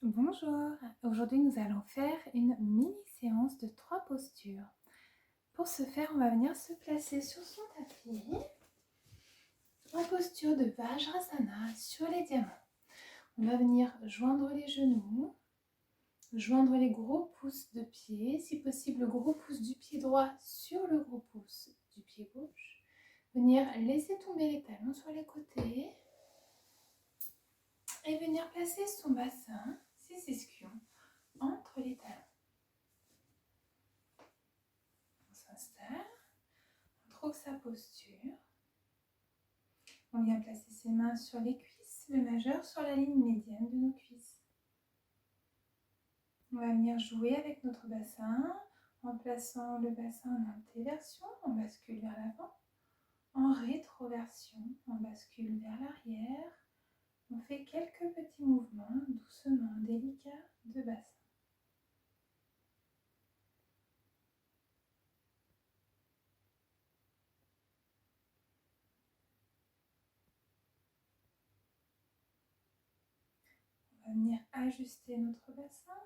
Bonjour, aujourd'hui nous allons faire une mini-séance de 3 postures. Pour ce faire, on va venir se placer sur son tapis en posture de Vajrasana sur les diamants. On va venir joindre les genoux, joindre les gros pouces de pied, si possible le gros pouce du pied droit sur le gros pouce du pied gauche. Venir laisser tomber les talons sur les côtés et venir placer son bassin, ses ischions, entre les talons. On s'installe, on trouve sa posture. On vient placer ses mains sur les cuisses, le majeur sur la ligne médiane de nos cuisses. On va venir jouer avec notre bassin en plaçant le bassin en antéversion, on bascule vers l'avant, en rétroversion, on bascule vers l'arrière. On fait quelques petits mouvements doucement délicats de bassin. On va venir ajuster notre bassin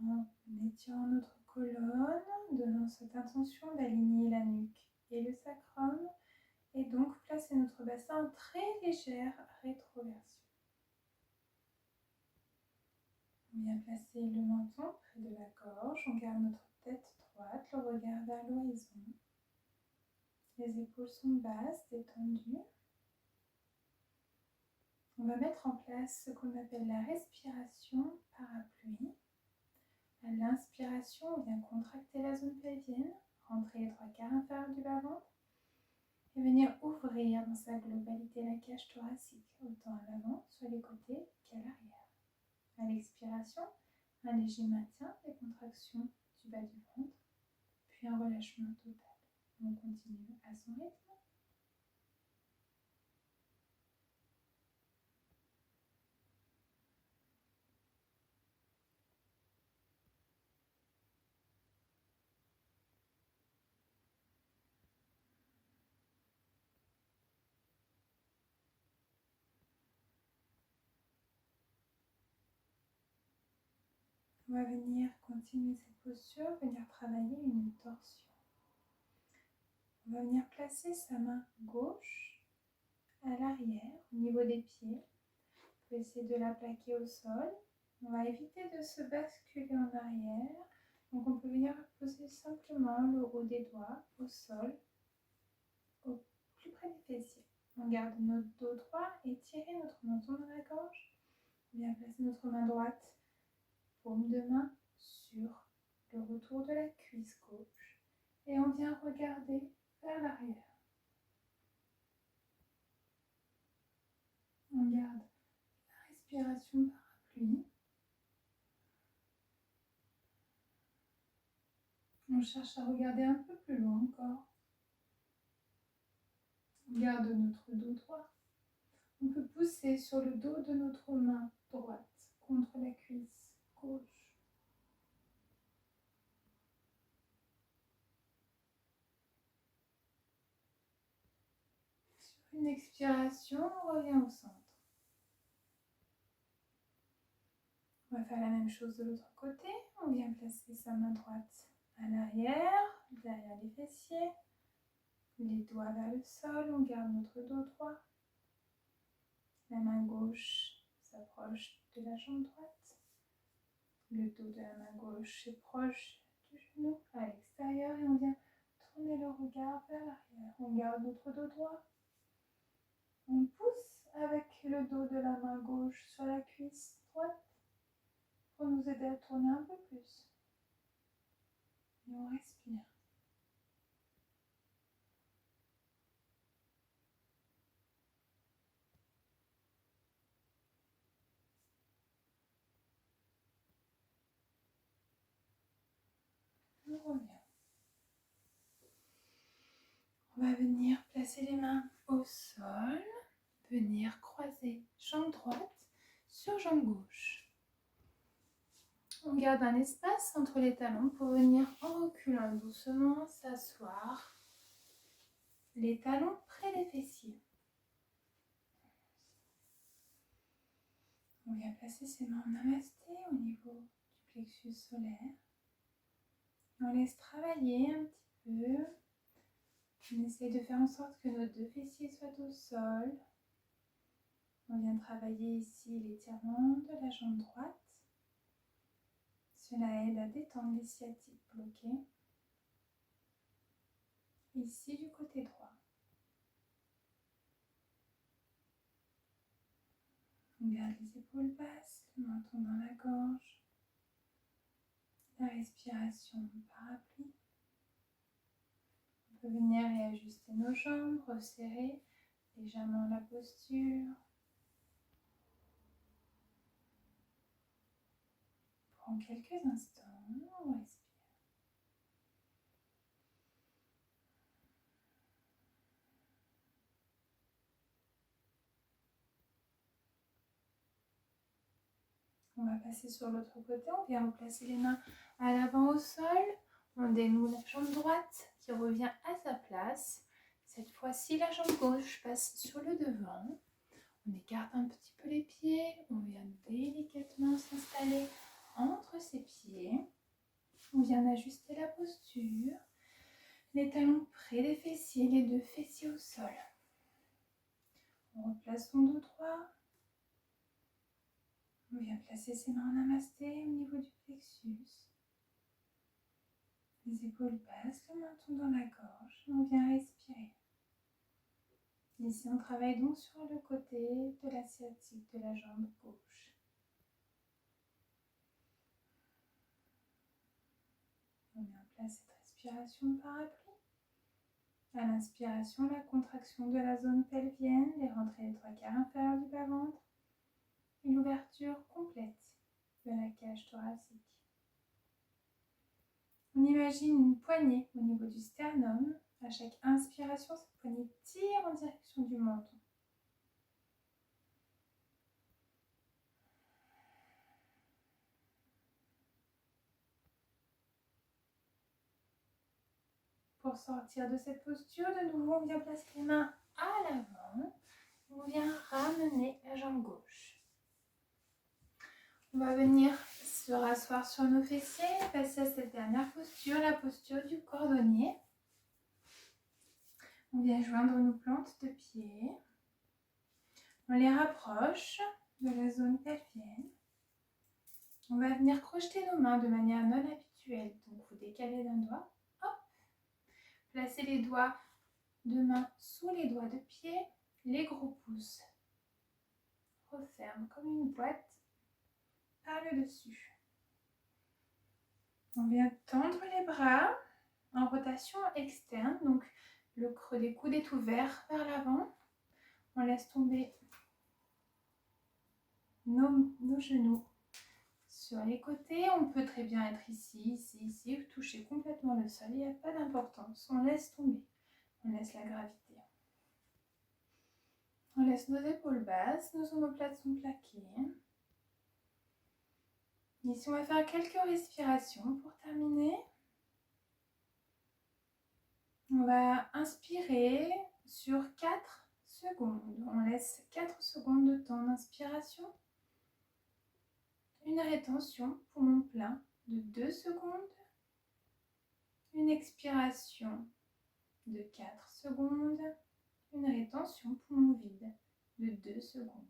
en étirant notre colonne, donnant cette intention d'aligner la nuque et le sacrum, et donc placer notre bassin en très légère rétroversion. On vient placer le menton près de la gorge, on garde notre tête droite, le regard vers l'horizon. Les épaules sont basses, détendues. On va mettre en place ce qu'on appelle la respiration parapluie. À l'inspiration, on vient contracter la zone pelvienne, rentrer les 3/4 inférieurs du bas-ventre et venir ouvrir dans sa globalité la cage thoracique, autant à l'avant, sur les côtés qu'à l'arrière. À l'expiration, un léger maintien des contractions du bas du ventre, puis un relâchement total. On continue à son rythme. On va venir continuer cette posture, venir travailler une torsion. On va venir placer sa main gauche à l'arrière, au niveau des pieds. On peut essayer de la plaquer au sol. On va éviter de se basculer en arrière. Donc on peut venir poser simplement le haut des doigts au sol, au plus près des fessiers. On garde notre dos droit et tirer notre menton dans la gorge. On vient placer notre main droite, paume de main, sur le retour de la cuisse gauche. Et on vient regarder vers l'arrière. On garde la respiration parapluie. On cherche à regarder un peu plus loin encore. On garde notre dos droit. On peut pousser sur le dos de notre main droite contre la cuisse gauche. Sur une expiration, on revient au centre. On va faire la même chose de l'autre côté. On vient placer sa main droite à l'arrière, derrière les fessiers. Les doigts vers le sol, on garde notre dos droit. La main gauche s'approche de la jambe droite. Le dos de la main gauche est proche du genou à l'extérieur et on vient tourner le regard vers l'arrière. On garde notre dos droit. On pousse avec le dos de la main gauche sur la cuisse droite pour nous aider à tourner un peu plus. Et on respire. On revient. On va venir placer les mains au sol, venir croiser jambe droite sur jambe gauche. On garde un espace entre les talons pour venir en reculant doucement s'asseoir, les talons près des fessiers. On vient placer ses mains en namasté au niveau du plexus solaire. Et on laisse travailler un petit peu. On essaie de faire en sorte que nos deux fessiers soient au sol. On vient travailler ici l'étirement de la jambe droite. Cela aide à détendre les sciatiques bloqués. Ici du côté droit. On garde les épaules basses, le menton dans la gorge. La respiration parapluie. On peut venir réajuster nos jambes, resserrer légèrement la posture. Prends quelques instants, on respire. On va passer sur l'autre côté, on vient replacer les mains à l'avant au sol. On dénoue la jambe droite qui revient à sa place. Cette fois-ci, la jambe gauche passe sur le devant. On écarte un petit peu les pieds. On vient délicatement s'installer entre ses pieds. On vient ajuster la posture. Les talons près des fessiers, les deux fessiers au sol. On replace son dos droit. On vient placer ses mains en namasté au niveau du plexus. Les épaules basses, le menton dans la gorge. On vient respirer. Ici, on travaille donc sur le côté de la sciatique de la jambe gauche. On met en place cette respiration parapluie. À l'inspiration, la contraction de la zone pelvienne, les rentrées des 3/4 inférieurs du bas-ventre et l'ouverture complète de la cage thoracique. On imagine une poignée au niveau du sternum. À chaque inspiration, cette poignée tire en direction du menton. Pour sortir de cette posture, de nouveau, on vient placer les mains à l'avant. On vient ramener la jambe gauche. On va venir se rasseoir sur nos fessiers et passer à cette dernière posture, la posture du cordonnier. On vient joindre nos plantes de pied. On les rapproche de la zone pelvienne. On va venir crocheter nos mains de manière non habituelle. Donc, vous décalez d'un doigt. Hop. Placez les doigts de main sous les doigts de pied. Les gros pouces referment comme une boîte par le dessus. On vient tendre les bras en rotation externe. Donc, le creux des coudes est ouvert vers l'avant. On laisse tomber nos genoux sur les côtés. On peut très bien être ici, ici, ou toucher complètement le sol. Il n'y a pas d'importance. On laisse tomber. On laisse la gravité. On laisse nos épaules basses. Nos omoplates sont plaquées. Ici, on va faire quelques respirations pour terminer. On va inspirer sur 4 secondes. On laisse 4 secondes de temps d'inspiration. Une rétention, poumon plein, de 2 secondes. Une expiration de 4 secondes. Une rétention, poumon vide, de 2 secondes.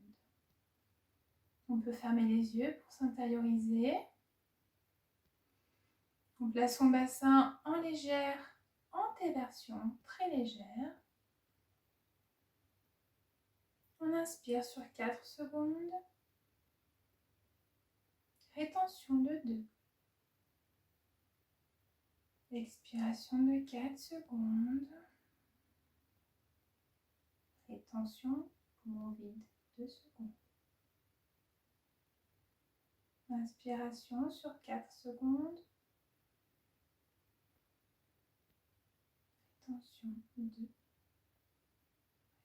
On peut fermer les yeux pour s'intérioriser. On place son bassin en légère antéversion, très légère. On inspire sur 4 secondes. Rétention de 2. Expiration de 4 secondes. Rétention, poumon vide, 2 secondes. Inspiration sur 4 secondes. Rétention 2.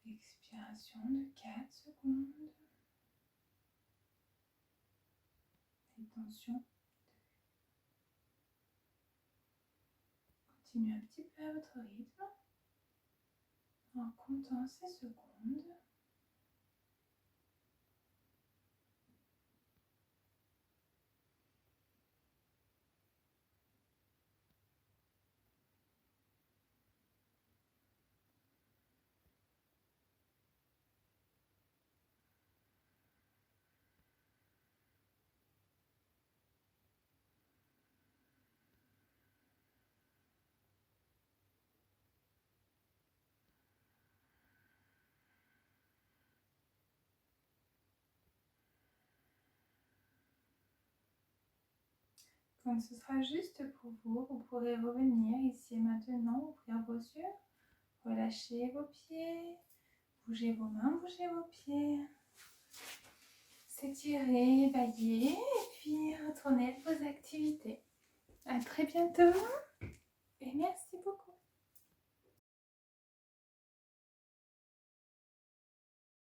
Expiration de 4 secondes. Rétention 2. Continuez un petit peu à votre rythme en comptant ces secondes. Quand ce sera juste pour vous, vous pourrez revenir ici et maintenant, ouvrir vos yeux, relâcher vos pieds, bouger vos mains, bouger vos pieds, s'étirer, bailler et puis retourner à vos activités. À très bientôt et merci beaucoup.